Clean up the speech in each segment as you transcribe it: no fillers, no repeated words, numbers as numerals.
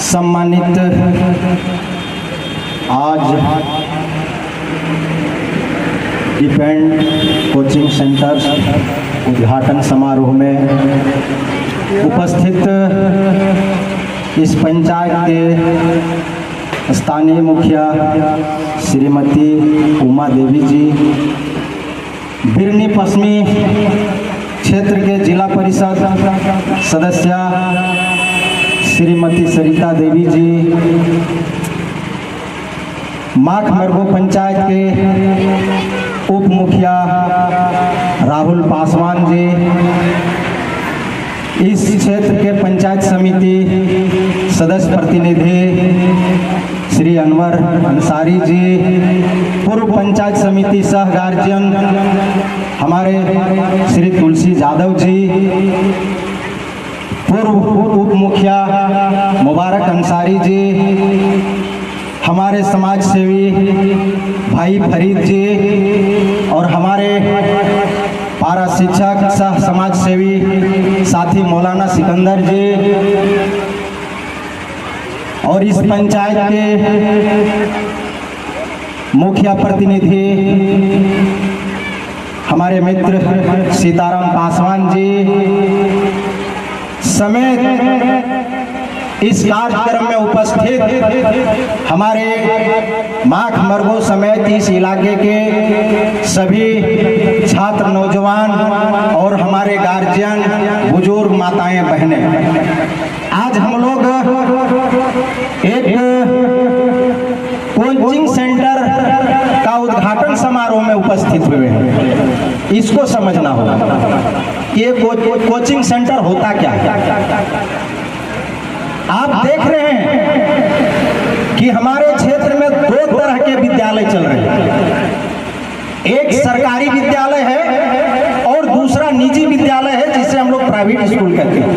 सम्मानित आज defend coaching centre उद्घाटन समारोह में उपस्थित इस पंचायत के स्थानीय मुखिया श्रीमती उमा देवी जी, बिरनी पश्चिमी क्षेत्र के जिला परिषद सदस्य श्रीमती सरिता देवी जी, माख मरगो पंचायत के उप मुखिया राहुल पासवान जी, इस क्षेत्र के पंचायत समिति सदस्य प्रतिनिधि श्री अनवर अंसारी जी, पूर्व पंचायत समिति सह गार्जियन हमारे श्री तुलसी यादव जी, पूर्व उप मुखिया मुबारक अंसारी जी, हमारे समाज सेवी भाई फरीद जी और हमारे पारा शिक्षक सह समाज सेवी साथी मौलाना सिकंदर जी और इस पंचायत के मुखिया प्रतिनिधि हमारे मित्र सीताराम पासवान जी समेत इस कार्यक्रम में उपस्थित हमारे माख मरगो समेत इस इलाके के सभी छात्र नौजवान और हमारे गार्जियन बुजुर्ग माताएं बहनें, आज हम लोग एक कोचिंग सेंटर का उद्घाटन समारोह में उपस्थित हुए हैं। इसको समझना होगा कि ये कोचिंग सेंटर होता क्या है। आप देख रहे हैं कि हमारे क्षेत्र में दो तरह के विद्यालय चल रहे हैं, एक सरकारी विद्यालय है और दूसरा निजी विद्यालय है जिसे हम लोग प्राइवेट स्कूल कहते हैं।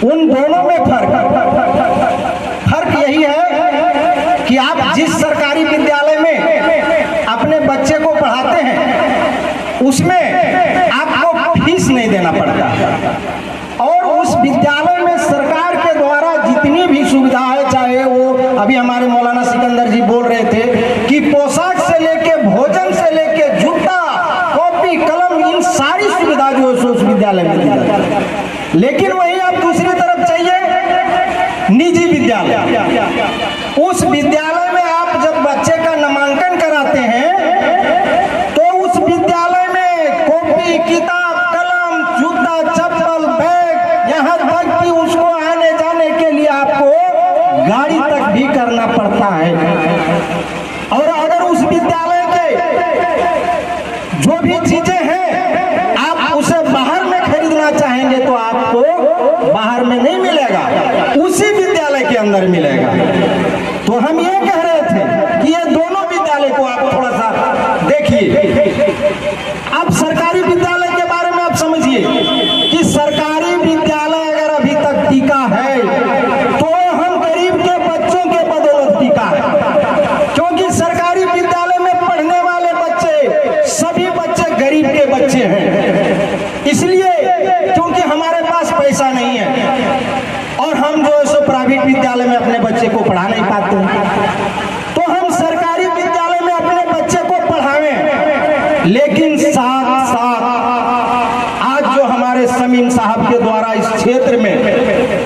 उन दोनों में फर्क यही है कि आप जिस सरकारी विद्यालय में अपने बच्चे को पढ़ाते हैं उसमें आपको फीस नहीं देना पड़ता और उस विद्यालय में सरकार के द्वारा जितनी भी सुविधा है, चाहे वो अभी हमारे मौलाना सिकंदर जी बोल रहे थे कि पोशाक से लेके भोजन से लेके जूता कॉपी कलम, इन सारी सुविधा जो है उस विद्यालय में दी जाती है। लेकिन वही आप दूसरी तरफ चाहिए निजी विद्यालय, उस विद्यालय में आप जब बच्चे का नामांकन कराते हैं तो उस विद्यालय में कॉपी किताब कलम जूता चप्पल बैग, यहाँ तक कि उसको आने जाने के लिए आपको गाड़ी तक भी करना पड़ता है। और अगर उस विद्यालय के जो भी चीजें हैं आप उसे बाहर में खरीदना चाहेंगे तो आपको बाहर में नहीं मिलेगा, उसी विद्यालय के अंदर मिलेगा। तो हम ये कह रहे थे कि ये दोनों विद्यालय को आप थोड़ा सा देखिए। अब सरकारी विद्यालय के बारे में आप समझिए कि सरकारी विद्यालय अगर अभी तक टिका है तो हम गरीब के बच्चों के बदौलत टिका है, क्योंकि सरकारी विद्यालय में पढ़ने वाले बच्चे सभी बच्चे गरीब के बच्चे हैं। इसलिए क्योंकि हमारे पास पैसा नहीं है और हम जो है सो प्राइवेट विद्यालय में अपने बच्चे को पढ़ा नहीं पाते हैं, तो हम सरकारी विद्यालय में अपने बच्चे को पढ़ावें। लेकिन साथ साथ आज जो हमारे समीम साहब के द्वारा इस क्षेत्र में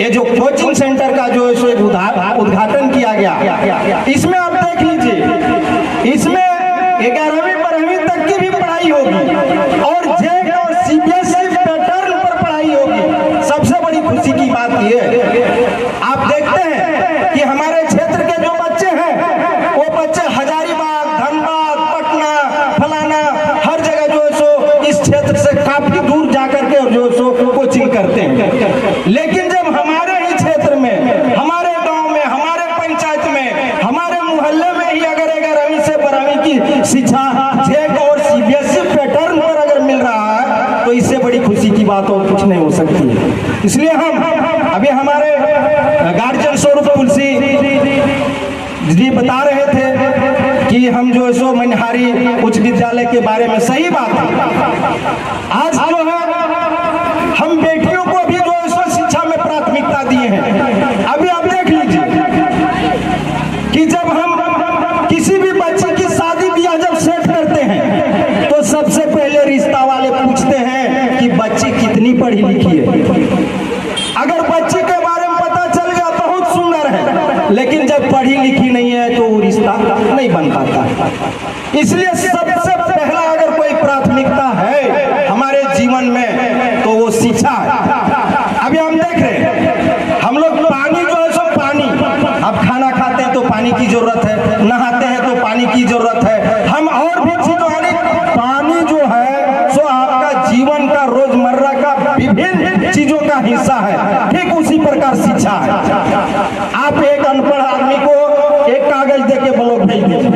ये जो कोचिंग सेंटर का जो है सो उद्घाटन किया गया, इसमें आप देख लीजिए, इसमें 11वीं 12वीं तक की भी पढ़ाई होगी और जेक और सीबीएसई पैटर्न पर पढ़ाई होगी। सबसे बड़ी खुशी की बात यह है, आप देखते हैं कि हमारे क्षेत्र के जो बच्चे हैं वो बच्चे हजारीबाग, धनबाद, पटना, फलाना हर जगह जो है सो इस क्षेत्र से काफी दूर जाकर के और जो है सो कोचिंग करते हैं। लेकिन जब हमारे ही क्षेत्र में, हमारे गांव में, हमारे पंचायत में, हमारे मोहल्ले में ही अगर 11वीं से 12वीं की शिक्षा जेक और सीबीएसई पैटर्न पर अगर मिल रहा है तो इससे बड़ी खुशी की बात और कुछ नहीं हो सकती है। इसलिए हम अभी हमारे गार्जियन स्वरूप तुलसी जी बता रहे थे कि हम जो है सो मनिहारी उच्च विद्यालय के बारे में, सही बात है। आज जो है हम बेटियों को भी जो है सो शिक्षा में प्राथमिकता दिए हैं। अभी आप देख लीजिए कि जब हम किसी भी बच्चे की शादी ब्याह जब सेट करते हैं तो सबसे पहले रिश्ता वाले पूछते हैं कि बच्ची कितनी पढ़ी लिखी है। अगर बच्चे के बारे में पता चल गया बहुत सुंदर है, लेकिन जब पढ़ी लिखी नहीं है तो वो रिश्ता नहीं बन पाता। इसलिए सबसे पहला अगर कोई प्राथमिकता है हमारे जीवन में तो वो शिक्षा है। अभी हम देख रहे हैं हम लोग पानी जो है सो पानी, अब खाना खाते हैं तो पानी की जरूरत है, नहाते हैं तो पानी की जरूरत है, हम और भी चीजों पानी जो है सो आपका जीवन का रोजमर्रा का विभिन्न चीजों का हिस्सा है। ठीक उसी प्रकार शिक्षा है। आप एक अनपढ़ आदमी को एक कागज देके ब्लॉक भेज दीजिए,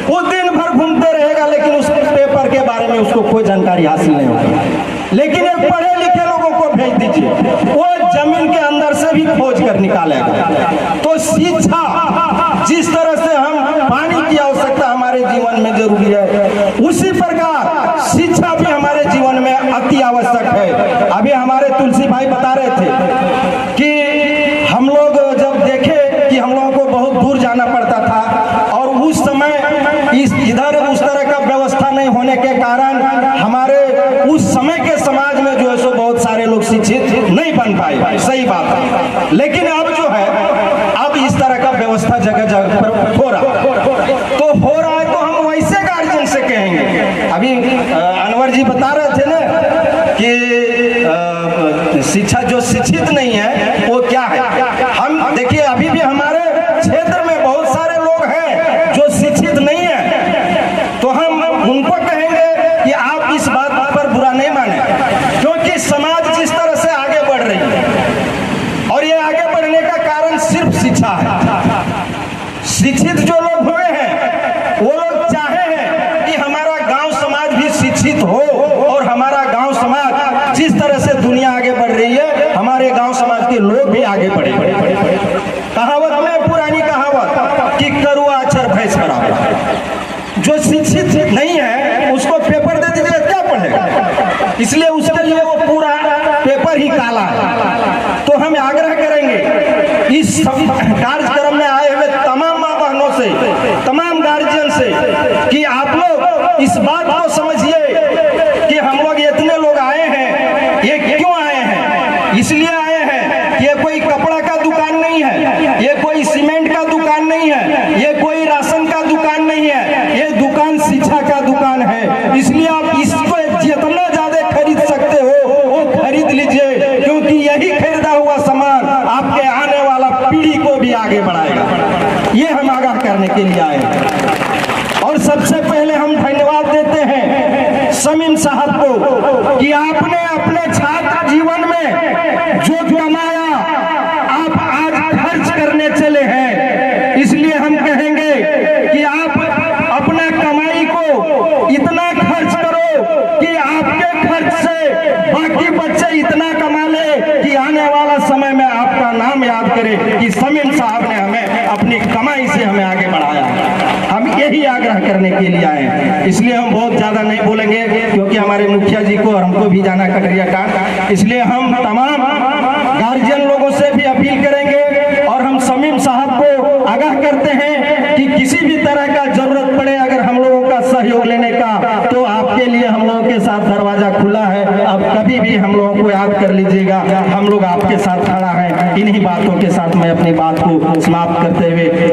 वो दिन भर घूमते रहेगा लेकिन उस पेपर के बारे में उसको कोई जानकारी हासिल नहीं होगी। लेकिन एक पढ़े लिखे लोगों को भेज दीजिए, वो जमीन के अंदर से भी खोज कर निकालेगा। तो शिक्षा जिस तरह से हम पानी की आवश्यकता हमारे जीवन में जरूरी है, उसी प्रकार शिक्षा भी हमारे जीवन में अति आवश्यक है। अभी हमारे तुलसी भाई बता रहे थे कि हम लोग जब देखे कि हम लोगों को बहुत दूर जाना पड़ता था और उस समय इधर उस तरह का व्यवस्था नहीं होने के कारण हमारे उस समय के समाज में जो है सो बहुत सारे लोग शिक्षित नहीं बन पाए। सही बात है, लेकिन अब जो है अब इस तरह का व्यवस्था जगह जगह पर हो रहा है तो हम वैसे गार्जियन से कहेंगे। अभी अनवर जी बता रहे थे ना कि शिक्षा जो शिक्षित नहीं है वो क्या है। हम देखिए अभी भी हमारे क्षेत्र में बहुत सारे लोग हैं जो शिक्षित नहीं है, तो हम उनको कहेंगे कि आप इस बात पर बुरा नहीं माने, क्योंकि समाज जिस तरह से आगे बढ़ रही है और ये आगे बढ़ने का कारण सिर्फ शिक्षा है। शिक्षित जो लोग हुए हैं वो लोग चाहे हैं कि हमारा गांव समाज भी शिक्षित हो और हमारा गांव समाज जिस तरह से दुनिया आगे बढ़ रही है हमारे गांव समाज के लोग भी आगे बढ़े। कहावत में पुरानी कहावत कि करुआ अक्षर भैंस बराबर। जो शिक्षित नहीं है उसको पेपर दे दीजिए क्या पढ़ेगा, इसलिए उसके लिए वो पूरा पेपर ही काला है। तो हम आग्रह करेंगे इस कार्यक्रम में आए हुए तमाम माँ बहनों से, तमाम गार्जियन से कि आप लोग इस बात को समझिए कि हम लोग इतने लोग आए हैं, ये क्यों आए हैं? इसलिए आए हैं कि ये कोई कपड़ा का दुकान नहीं है, ये कोई सीमेंट का दुकान नहीं है, ये कोई राशन का दुकान नहीं है, ये दुकान शिक्षा का दुकान है। इसलिए आप इसको जितना ज्यादा खरीद सकते हो वो खरीद लीजिए, क्योंकि यही खरीदा हुआ सामान आपके आने वाला पीढ़ी को भी आगे बढ़ाएगा। ये हम आगाह करने के लिए आए हैं। और सबसे पहले हम धन्यवाद देते हैं समीम साहब को कि आपने अपने छात्र जीवन में जो कमाया आप आज खर्च करने चले हैं। इसलिए हम कहेंगे कि आप अपना कमाई को इतना खर्च करो कि आपके खर्च से बाकी बच्चे इतना कमा ले कि आने वाला समय में आपका नाम याद करे कि समीम साहब ने हमें अपनी कमाई से हमें आगे बढ़ाया। हम यही आग्रह करने के लिए आए हैं। इसलिए हम बहुत ज्यादा नहीं बोलेंगे क्योंकि हमारे मुखिया जी को और हमको भी जाना कटरिया का। इसलिए हम तमाम गार्जियन लोगों से भी अपील करेंगे और हम समीम साहब को आगाह करते हैं कि किसी भी तरह का जरूरत पड़े अगर हम लोगों का सहयोग लेने का तो आपके लिए हम लोगों के साथ दरवाजा खुला है। अब कभी भी हम लोगों को याद कर लीजिएगा, हम लोग आपके साथ खड़ा है। इन्हीं बातों के साथ मैं अपनी बात को समाप्त करते हुए